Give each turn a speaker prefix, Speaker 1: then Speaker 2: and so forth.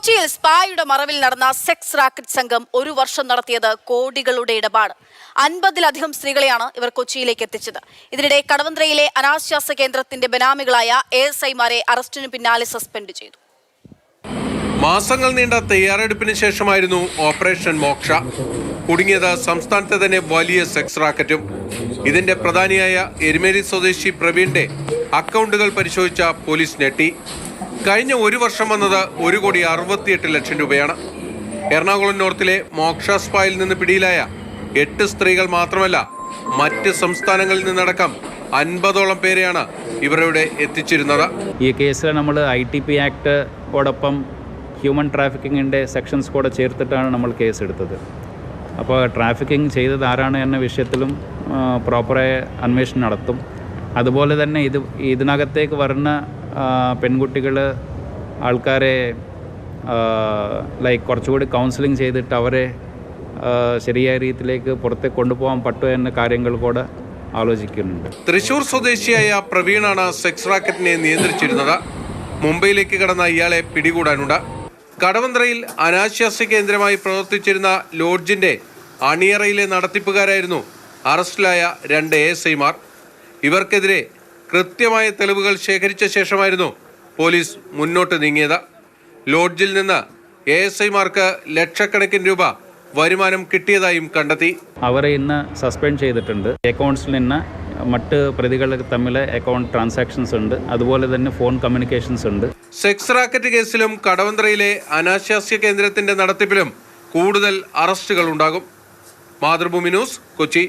Speaker 1: കൊച്ചിയിൽ സ്പായുടെ മറവിൽ നടന്ന സെക്സ് റാക്കറ്റ് സംഘം ഒരു വർഷം നടത്തിയത് കോടികളുടെ ഇടപാട്. 50-ലധികം സ്ത്രീകളെയാണ് ഇവർ കൊച്ചിയിലേക്ക് എത്തിച്ചത്. ഇതിനിടെ കടവന്ത്രയിലെ അനാശാസ്യ കേന്ദ്രത്തിന്റെ ബനാമികളായ ASIമാരെ അറസ്റ്റിന് പിന്നാലെ സസ്പെൻഡ് ചെയ്തു.
Speaker 2: മാസങ്ങൾ നീണ്ട തയ്യാറെടുപ്പിന് ശേഷമായിരുന്നു ഓപ്പറേഷൻ മോക്ഷ. കുടുങ്ങിയത് സംസ്ഥാനത്തെ തന്നെ വലിയ സെക്സ് റാക്കറ്റും. ഇതിന്റെ പ്രധാനിയായ എരുമേലി സ്വദേശി പ്രവീണിന്റെ അക്കൗണ്ടുകൾ പരിശോധിച്ച പോലീസ് ഞെട്ടി. കഴിഞ്ഞ ഒരു വർഷം വന്നത് 1,68,00,000 രൂപയാണ്. എറണാകുളം നോർത്തിലെ മോക്ഷ സ്പായിൽ നിന്ന് പിടിയിലായ 8 സ്ത്രീകൾ മാത്രമല്ല, മറ്റ് സംസ്ഥാനങ്ങളിൽ നിന്നടക്കം 50ഓളം പേരെയാണ് ഇവരുടെ എത്തിച്ചിരുന്നത്.
Speaker 3: ഈ കേസിൽ നമ്മൾ ITP ആക്ടോടൊപ്പം ഹ്യൂമൻ ട്രാഫിക്കിങ്ങിൻ്റെ സെക്ഷൻസ് കൂടെ ചേർത്തിട്ടാണ് നമ്മൾ കേസ് എടുത്തത്. അപ്പോൾ ട്രാഫിക്കിംഗ് ചെയ്തത് ആരാണ് എന്ന വിഷയത്തിലും പ്രോപ്പറായ അന്വേഷണം നടത്തും. അതുപോലെ തന്നെ ഇതിനകത്തേക്ക് വരുന്ന പെൺകുട്ടികൾ ആൾക്കാരെ കുറച്ചുകൂടി കൗൺസിലിംഗ് ചെയ്തിട്ട് അവരെ ശരിയായ രീതിയിലേക്ക് പുറത്തേക്ക് കൊണ്ടുപോകാൻ പറ്റുമോ എന്ന കാര്യങ്ങൾ കൂടെ ആലോചിക്കുന്നുണ്ട്.
Speaker 2: തൃശൂർ സ്വദേശിയായ പ്രവീണാണ് സെക്സ് റാക്കറ്റിനെ നിയന്ത്രിച്ചിരുന്നത്. മുംബൈയിലേക്ക് കടന്ന ഇയാളെ പിടികൂടാനുണ്ട്. കടവന്ത്രയിൽ അനാശാസ്യ കേന്ദ്രമായി പ്രവർത്തിച്ചിരുന്ന ലോഡ്ജിന്റെ അണിയറയിലെ നടത്തിപ്പുകാരായിരുന്നു അറസ്റ്റിലായ 2 ASIമാർ. ഇവർക്കെതിരെ കൃത്യമായ തെളിവുകൾ ശേഖരിച്ച ശേഷമായിരുന്നു പോലീസ് മുന്നോട്ട് നീങ്ങിയത്. ലോഡ്ജിൽ നിന്ന് ASIമാർക്ക് ലക്ഷക്കണക്കിന് രൂപ വരുമാനം കിട്ടിയതായും കണ്ടെത്തി.
Speaker 3: അവരെ ഇന്ന് സസ്പെൻഡ് ചെയ്തിട്ടുണ്ട്. അക്കൗണ്ട്സിൽ നിന്ന് മറ്റ് പ്രതികൾ തമ്മിൽ അക്കൗണ്ട് ട്രാൻസാക്ഷൻസ് ഉണ്ട്, അതുപോലെ തന്നെ ഫോൺ കമ്മ്യൂണിക്കേഷൻസ് ഉണ്ട്.
Speaker 2: സെക്സ് റാക്കറ്റ് കേസിലും കടവന്ത്രയിലെ അനാശാസ്യ കേന്ദ്രത്തിന്റെ നടത്തിപ്പിലും കൂടുതൽ അറസ്റ്റുകൾ ഉണ്ടാകും. മാതൃഭൂമി ന്യൂസ്, കൊച്ചി.